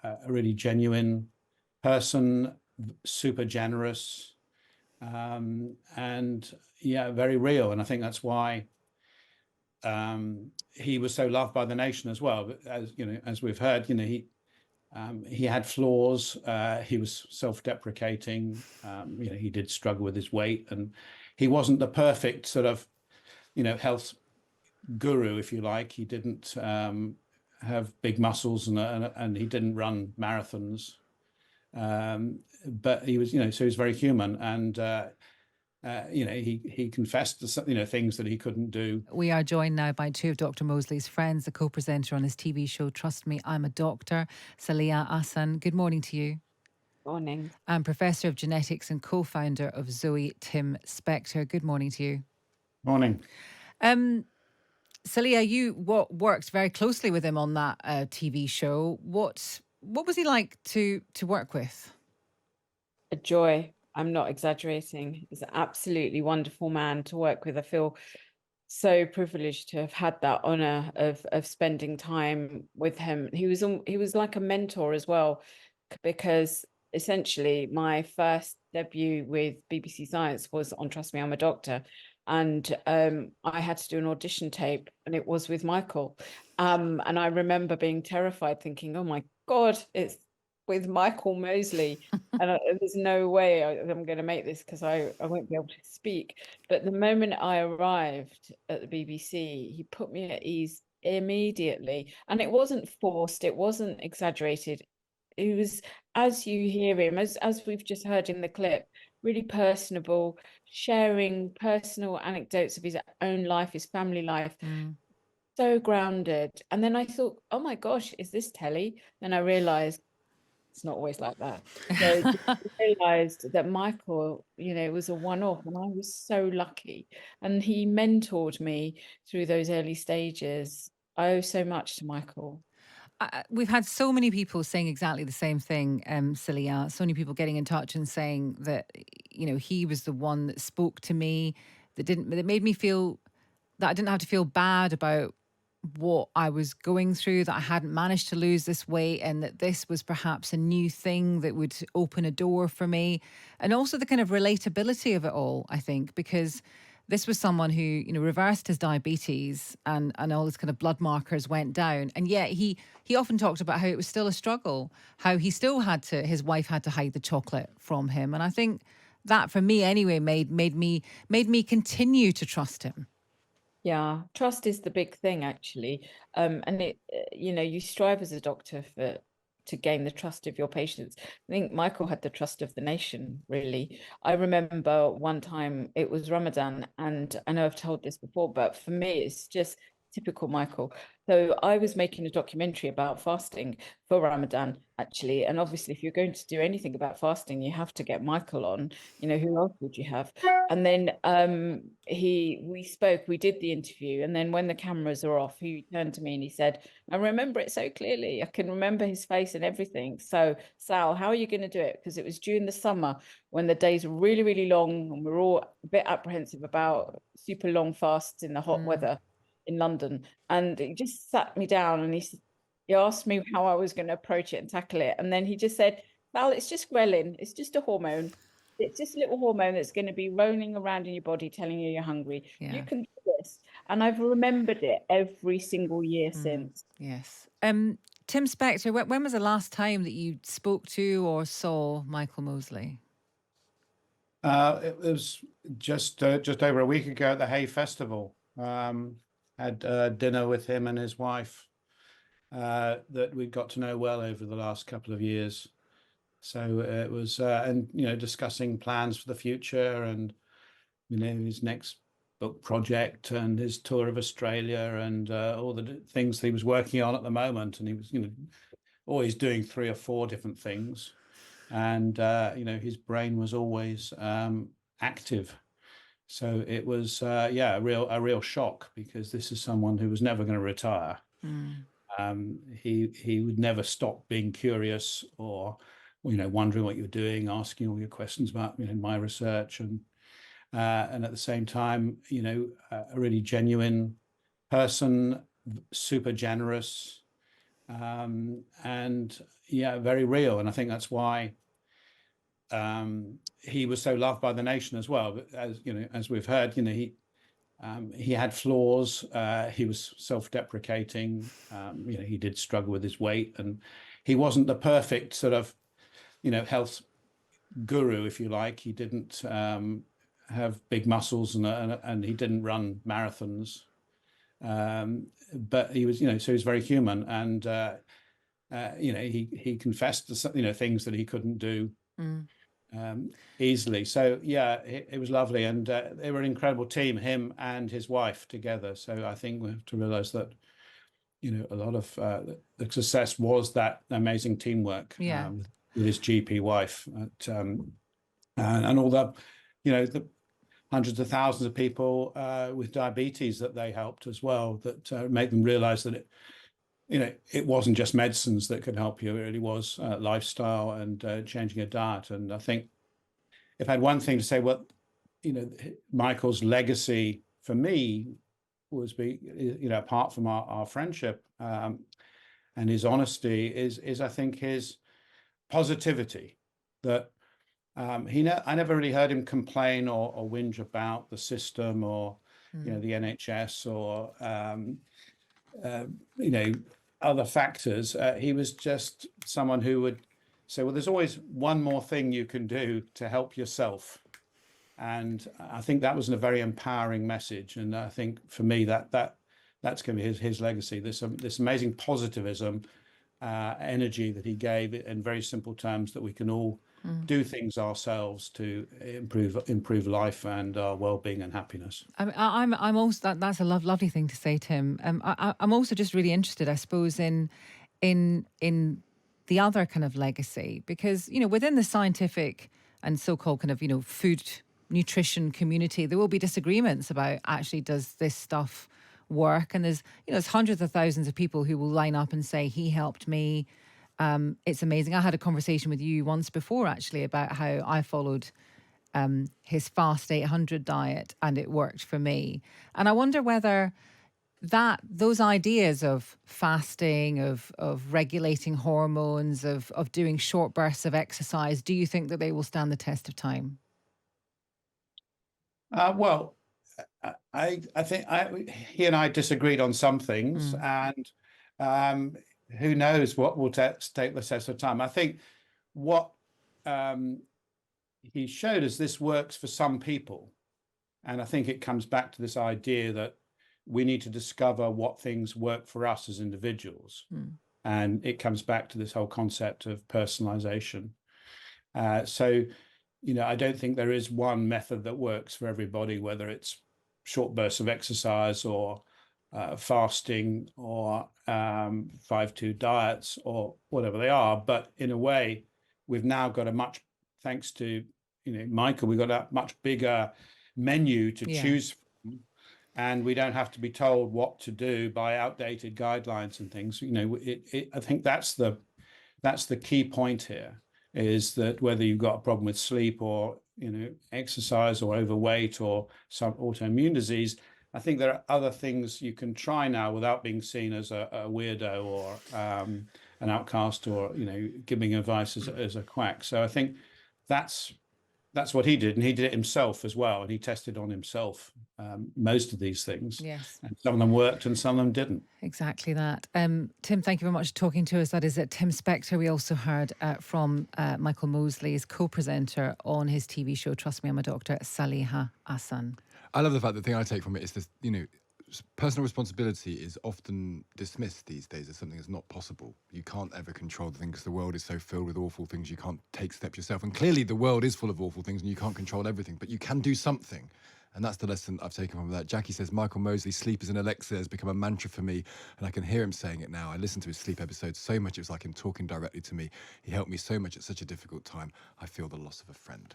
a really genuine person, super generous, and yeah, very real. And I think that's why he was so loved by the nation as well. But as you know, as we've heard, he had flaws. He was self-deprecating. He did struggle with his weight, and he wasn't the perfect sort of health guru, if you like. He didn't have big muscles, and he didn't run marathons. But he was, so he was very human, and he confessed to things that he couldn't do. We are joined now by two of Dr. Mosley's friends, the co-presenter on his TV show Trust Me, I'm a Doctor, Saleha Ahsan. Good morning to you. Morning. And Professor of Genetics and co-founder of Zoe, Tim Spector. Good morning to you. Morning. Saleha, you worked very closely with him on that TV show. What was he like to work with? A joy. I'm not exaggerating. He's an absolutely wonderful man to work with. I feel so privileged to have had that honor of spending time with him. He was like a mentor as well, because essentially my first debut with BBC Science was on Trust Me, I'm a Doctor. And I had to do an audition tape, and it was with Michael. And I remember being terrified, thinking, oh my God, it's with Michael Mosley. And there's no way I'm going to make this, because I won't be able to speak. But the moment I arrived at the BBC, he put me at ease immediately. And it wasn't forced. It wasn't exaggerated. It was, as you hear him, as we've just heard in the clip, really personable, sharing personal anecdotes of his own life, his family life. So grounded. And then I thought, oh my gosh, is this telly? Then I realized it's not always like that. So I realized that Michael, was a one-off, and I was so lucky. And he mentored me through those early stages. I owe so much to Michael. We've had so many people saying exactly the same thing, Saleha. So many people getting in touch and saying that, he was the one that spoke to me, that made me feel that I didn't have to feel bad about what I was going through, that I hadn't managed to lose this weight, and that this was perhaps a new thing that would open a door for me. And also the kind of relatability of it all, I think, because this was someone who, reversed his diabetes and all his kind of blood markers went down. And yet he often talked about how it was still a struggle, how he still his wife had to hide the chocolate from him. And I think that, for me anyway, made me continue to trust him. Yeah, trust is the big thing, actually. And it, you strive as a doctor to gain the trust of your patients. I think Michael had the trust of the nation, really. I remember one time it was Ramadan, and I know I've told this before, but for me, it's just typical Michael. So I was making a documentary about fasting for Ramadan, actually. And obviously, if you're going to do anything about fasting, you have to get Michael on. Who else would you have? And then we spoke, we did the interview. And then when the cameras are off, he turned to me and he said, I remember it so clearly. I can remember his face and everything. So, Sal, how are you going to do it? Because it was during the summer when the days were really, really long, and we're all a bit apprehensive about super long fasts in the hot weather in London. And he just sat me down and he asked me how I was going to approach it and tackle it. And then he just said, Val, it's just ghrelin. It's just a hormone. It's just a little hormone that's going to be rolling around in your body, telling you you're hungry. Yeah. You can do this. And I've remembered it every single year since. Yes. Tim Spector, when was the last time that you spoke to or saw Michael Mosley? It was just over a week ago at the Hay Festival. Had dinner with him and his wife that we got to know well over the last couple of years. So it was, and discussing plans for the future, and his next book project and his tour of Australia, and all the things that he was working on at the moment. And he was, always doing 3 or 4 different things, and his brain was always active. So it was, a real shock, because this is someone who was never going to retire. He would never stop being curious, or wondering what you're doing, asking all your questions about my research, and at the same time, a really genuine person, super generous, and yeah, very real. And I think that's why he was so loved by the nation as well. But as you know, as we've heard, you know, he had flaws. He was self-deprecating. You know, he did struggle with his weight, and he wasn't the perfect sort of, you know, health guru, if you like. He didn't have big muscles, and he didn't run marathons. But he was, you know, so he was very human, and you know, he confessed to, you know, things that he couldn't do easily. So yeah, it was lovely, and they were an incredible team, him and his wife together. So I think we have to realize that, you know, a lot of the success was that amazing teamwork with his GP wife, and all the, you know, the hundreds of thousands of people with diabetes that they helped as well, that made them realize that you know, it wasn't just medicines that could help you. It really was lifestyle and changing a diet. And I think if I had one thing to say, what, you know, Michael's legacy for me was, you know, apart from our friendship and his honesty, is I think his positivity. That I never really heard him complain or whinge about the system or, you know, the NHS or you know, other factors. He was just someone who would say, well, there's always one more thing you can do to help yourself. And I think that was a very empowering message. And I think for me, that's going to be his legacy. This amazing positivism, energy that he gave in very simple terms, that we can all do things ourselves to improve life and our well-being and happiness. I'm also that's a lovely thing to say, Tim. I'm also just really interested, I suppose, in the other kind of legacy, because, you know, within the scientific and so-called kind of, you know, food nutrition community, there will be disagreements about actually does this stuff work, and there's, you know, there's hundreds of thousands of people who will line up and say he helped me. It's amazing. I had a conversation with you once before, actually, about how I followed his Fast 800 diet and it worked for me. And I wonder whether those ideas of fasting, of regulating hormones, of doing short bursts of exercise, do you think that they will stand the test of time? Well, I think he and I disagreed on some things, and who knows what will take the test of time. I think what he showed us, this works for some people, and I think it comes back to this idea that we need to discover what things work for us as individuals, and it comes back to this whole concept of personalization. So, you know, I don't think there is one method that works for everybody, whether it's short bursts of exercise or fasting or 5-2 diets or whatever they are. But in a way, we've now got thanks to, you know, Michael, we've got a much bigger menu to choose from, and we don't have to be told what to do by outdated guidelines and things. You know, I think that's the key point here, is that whether you've got a problem with sleep or, you know, exercise or overweight or some autoimmune disease, I think there are other things you can try now without being seen as a weirdo or an outcast, or, you know, giving advice as a quack. So I think that's what he did, and he did it himself as well, and he tested on himself most of these things. Yes. And some of them worked and some of them didn't. Exactly that. Tim, thank you very much for talking to us. That is Tim Spector. We also heard from Michael Mosley, his co-presenter on his TV show Trust Me, I'm a Doctor, Saliha Hassan. I love the fact the thing I take from it is this, you know, personal responsibility is often dismissed these days as something that's not possible. You can't ever control the thing because the world is so filled with awful things, you can't take steps yourself. And clearly the world is full of awful things and you can't control everything, but you can do something. And that's the lesson I've taken from that. Jackie says, Michael Mosley, sleep is an elixir, has become a mantra for me. And I can hear him saying it now. I listened to his sleep episodes so much, it was like him talking directly to me. He helped me so much at such a difficult time. I feel the loss of a friend.